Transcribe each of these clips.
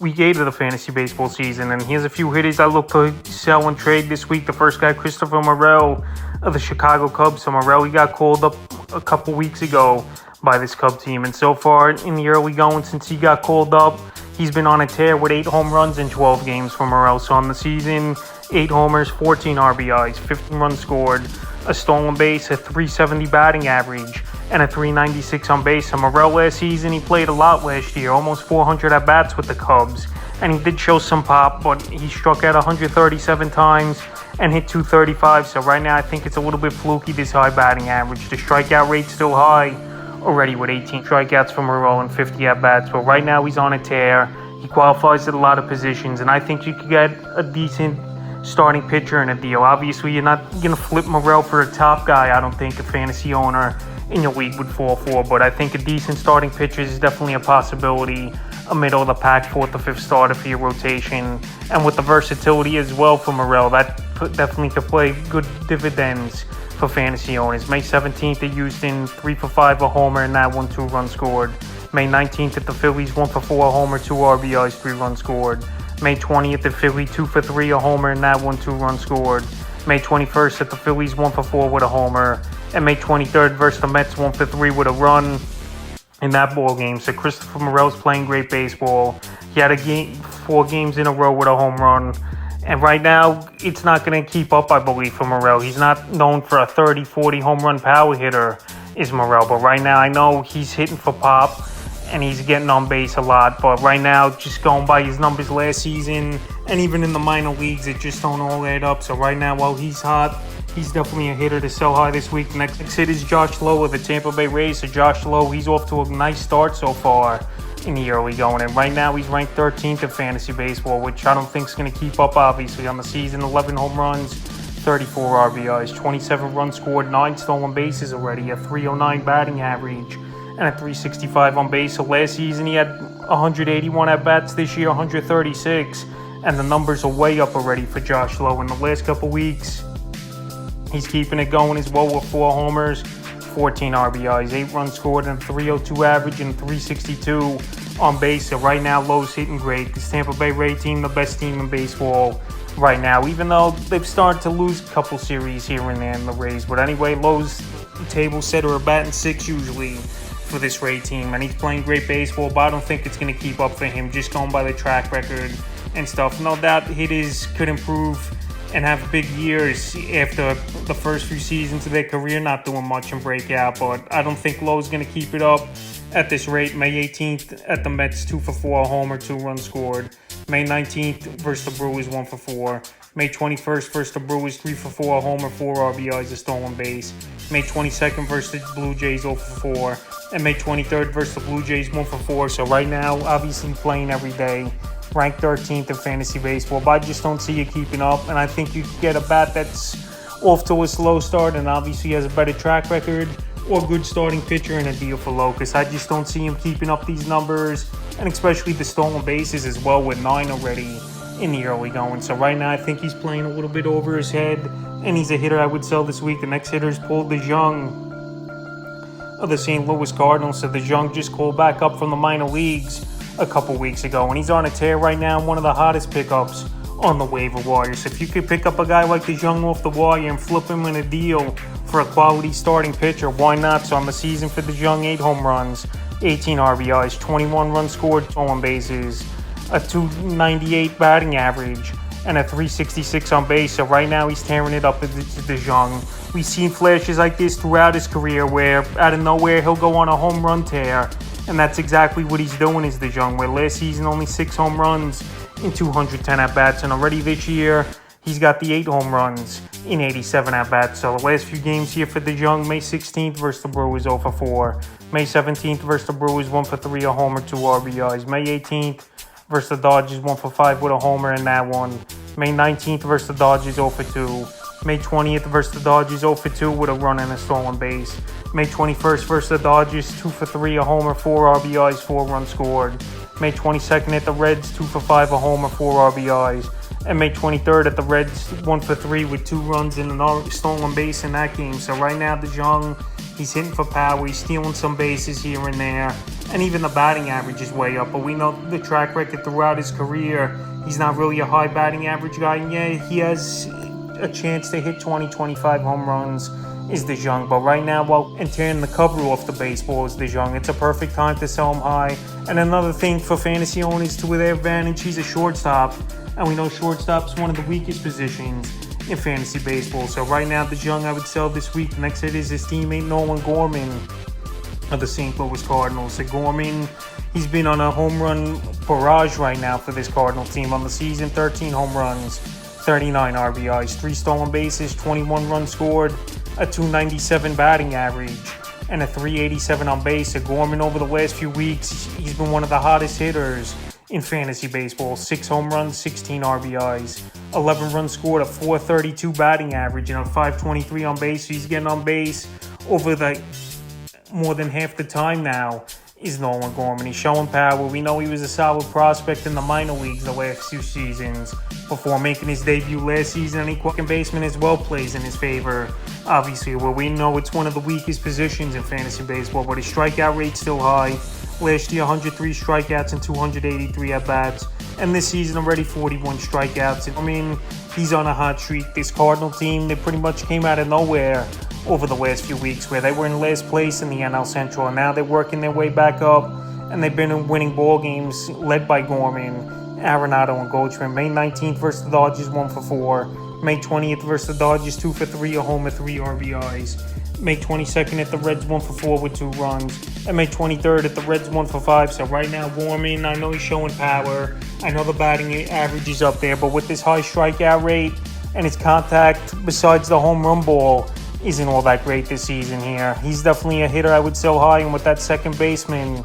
Week 8 of the fantasy baseball season, and here's a few hitters I look to sell and trade this week. The first guy, Christopher Morel of the Chicago Cubs. So Morel, he got called up a couple weeks ago by this Cub team, and so far in the early going since he got called up, he's been on a tear with 8 home runs in 12 games for Morel. So on the season, 8 homers, 14 RBIs, 15 runs scored, a stolen base, a .370 batting average, and a .396 on base. And Morel last season, he played a lot last year, almost 400 at-bats with the Cubs. And he did show some pop, but he struck out 137 times and hit .235. So right now, I think it's a little bit fluky, this high batting average. The strikeout rate's still high, already with 18 strikeouts for Morel and 50 at-bats. But right now, he's on a tear. He qualifies at a lot of positions, and I think you could get a decent starting pitcher in a deal. Obviously, you're not going to flip Morel for a top guy. I don't think a fantasy owner in your league would fall for, but I think a decent starting pitcher is definitely a possibility, a middle of the pack, 4th or 5th starter for your rotation. And with the versatility as well for Morel, that definitely could play good dividends for fantasy owners. May 17th at Houston, 3 for 5, a homer, and that one, 2 runs scored. May 19th at the Phillies, 1 for 4, a homer, 2 RBIs, 3 runs scored. May 20th at Philly, 2 for 3, a homer, and that one, 2 runs scored. May 21st at the Phillies, 1 for 4 with a homer. And May 23rd versus the Mets, 1 for 3 with a run in that ball game. So Christopher Morel's playing great baseball. He had 4 games in a row with a home run. And right now, it's not going to keep up, I believe, for Morel. He's not known for a 30, 40 home run power hitter, is Morel. But right now, I know he's hitting for pop and he's getting on base a lot. But right now, just going by his numbers last season and even in the minor leagues, it just don't all add up. So right now, while he's hot, he's definitely a hitter to sell high this week. The next hit is Josh Lowe of the Tampa Bay Rays. So Josh Lowe, he's off to a nice start so far in the early going. And right now, he's ranked 13th in fantasy baseball, which I don't think is going to keep up, obviously. On the season, 11 home runs, 34 RBIs, 27 runs scored, 9 stolen bases already, a .309 batting average, and a .365 on base. So last season, he had 181 at-bats. This year, 136. And the numbers are way up already for Josh Lowe. In the last couple weeks, he's keeping it going as well with 4 homers, 14 RBIs, 8 runs scored, and a .302 average and .362 on base. So right now, Lowe's hitting great. This Tampa Bay Rays team, the best team in baseball right now, even though they've started to lose a couple series here and there in the Rays. But anyway, Lowe's table setter, a batting 6 usually for this Ray team, and he's playing great baseball, but I don't think it's going to keep up for him, just going by the track record and stuff. No doubt hitters could improve and have big years after the first few seasons of their career, not doing much and break out, but I don't think Lowe's going to keep it up at this rate. May 18th at the Mets, 2 for 4, a homer, 2 runs scored. May 19th versus the Brewers, 1 for 4. May 21st versus the Brewers, 3 for 4, a homer, 4 RBIs, a stolen base. May 22nd versus the Blue Jays, 0 for 4. And May 23rd versus the Blue Jays, 1 for 4. So right now, obviously playing every day. Ranked 13th in fantasy baseball, but I just don't see you keeping up. And I think you could get a bat that's off to a slow start and obviously has a better track record or good starting pitcher in a deal for Lowe, because I just don't see him keeping up these numbers, and especially the stolen bases as well, with 9 already in the early going. So right now, I think he's playing a little bit over his head, and he's a hitter I would sell this week. The next hitter is Paul DeJong of the St. Louis Cardinals. So DeJong just called back up from the minor leagues a couple weeks ago, and he's on a tear right now, one of the hottest pickups on the waiver wire. So if you could pick up a guy like DeJong off the wire and flip him in a deal for a quality starting pitcher, why not? So on the season for DeJong, 8 home runs, 18 RBIs, 21 runs scored, stolen bases, a .298 batting average, and a .366 on base. So right now he's tearing it up with DeJong. We've seen flashes like this throughout his career where out of nowhere he'll go on a home run tear. And that's exactly what he's doing is DeJong, where last season only 6 home runs in 210 at-bats. And already this year, he's got the 8 home runs in 87 at-bats. So the last few games here for DeJong, May 16th versus the Brewers, 0 for 4. May 17th versus the Brewers, 1 for 3, a homer, 2 RBIs. May 18th versus the Dodgers, 1 for 5 with a homer in that one. May 19th versus the Dodgers, 0 for 2. May 20th versus the Dodgers, 0 for 2 with a run and a stolen base. May 21st versus the Dodgers, 2 for 3, a homer, 4 RBIs, 4 runs scored. May 22nd at the Reds, 2 for 5, a homer, 4 RBIs. And May 23rd at the Reds, 1 for 3 with 2 runs and a stolen base in that game. So right now, DeJong, He's hitting for power. He's stealing some bases here and there. And even the batting average is way up. But we know the track record throughout his career. He's not really a high batting average guy. And yeah, he has a chance to hit 20-25 home runs is DeJong. But right now, and tearing the cover off the baseball is DeJong. It's a perfect time to sell him high. And another thing for fantasy owners to their advantage, he's a shortstop. And we know shortstop's one of the weakest positions in fantasy baseball. So right now, DeJong I would sell this week. Next hit is his teammate Nolan Gorman of the St. Louis Cardinals. So Gorman, he's been on a home run barrage right now for this Cardinal team. On the season, 13 home runs, 39 RBIs, 3 stolen bases, 21 runs scored, a 297 batting average, and a 387 on base. So Gorman over the last few weeks, he's been one of the hottest hitters in fantasy baseball. 6 home runs, 16 RBIs, 11 runs scored, a 432 batting average, and a 523 on base. So he's getting on base over the more than half the time now is Nolan Gorman. He's showing power. We know he was a solid prospect in the minor leagues the last 2 seasons before making his debut last season. And second baseman as well plays in his favor, obviously. Well, we know it's one of the weakest positions in fantasy baseball, but his strikeout rate's still high. Last year, 103 strikeouts and 283 at-bats. And this season already 41 strikeouts. I mean, he's on a hot streak. This Cardinal team, they pretty much came out of nowhere over the last few weeks where they were in last place in the NL Central. And now they're working their way back up. And they've been winning ball games led by Gorman, Arenado, and Goldschmidt. May 19th versus the Dodgers, 1-for-4. May 20th versus the Dodgers, 2-for-3, a homer, 3 RBIs. May 22nd at the Reds, 1-for-4 with 2 runs. And May 23rd at the Reds, 1-for-5. So right now, Gorman, I know he's showing power. I know the batting average is up there. But with this high strikeout rate and his contact, besides the home run ball, isn't all that great this season here. He's definitely a hitter I would sell high. And with that second baseman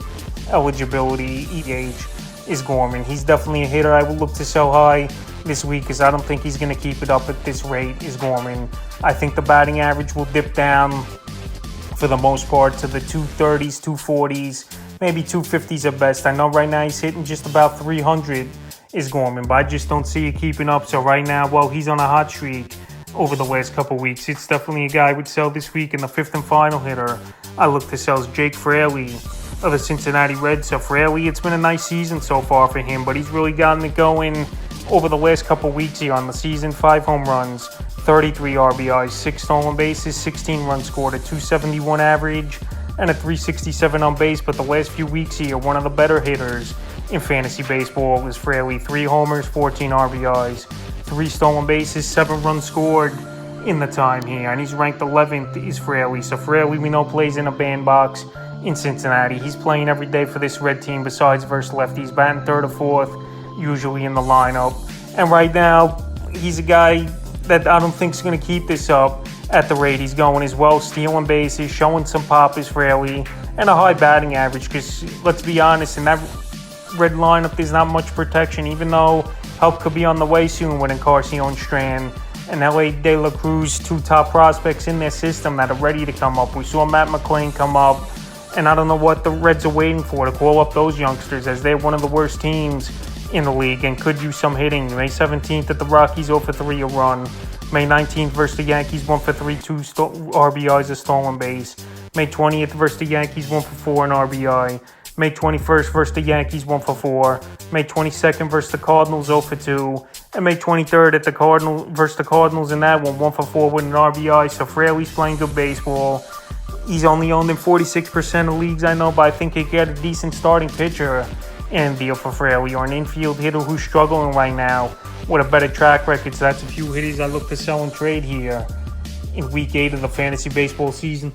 eligibility, EH is Gorman. He's definitely a hitter I would look to sell high this week because I don't think he's going to keep it up at this rate is Gorman. I think the batting average will dip down for the most part to the 230s, 240s, maybe 250s at best. I know right now he's hitting just about 300 is Gorman, but I just don't see it keeping up. So right now, well, he's on a hot streak over the last couple weeks. It's definitely a guy I would sell this week. And the 5th and final hitter I look to sell is Jake Fraley of the Cincinnati Reds. So Fraley, it's been a nice season so far for him, but he's really gotten it going over the last couple weeks here on the season. 5 home runs, 33 RBIs, 6 stolen bases, 16 runs scored, a 271 average, and a 367 on base. But the last few weeks here, one of the better hitters in fantasy baseball was Fraley. 3 homers, 14 RBIs, 3 stolen bases, 7 runs scored in the time here. And he's ranked 11th is Fraley. So Fraley, we know, plays in a bandbox in Cincinnati. He's playing every day for this Red team besides versus lefties, batting 3rd or 4th, usually in the lineup. And right now, he's a guy that I don't think is going to keep this up at the rate he's going as well. Stealing bases, showing some pop is Fraley, and a high batting average because, let's be honest, in that Red lineup, there's not much protection, even though help could be on the way soon with Encarnacion Strand and L.A. De La Cruz, 2 top prospects in their system that are ready to come up. We saw Matt McClain come up, and I don't know what the Reds are waiting for to call up those youngsters, as they're one of the worst teams in the league and could use some hitting. May 17th at the Rockies, 0-for-3 a run. May 19th versus the Yankees, 1-for-3, 2 RBIs, a stolen base. May 20th versus the Yankees, 1-for-4, an RBI. May 21st versus the Yankees, 1-for-4. May 22nd versus the Cardinals, 0-for-2. And May 23rd at the Cardinals versus the Cardinals in that one, 1-for-4 with an RBI. So Fraley's playing good baseball. He's only owned in 46% of leagues, I know, but I think he could get a decent starting pitcher and deal for Fraley, or an infield hitter who's struggling right now with a better track record. So that's a few hitters I look to sell and trade here in Week 8 of the fantasy baseball season.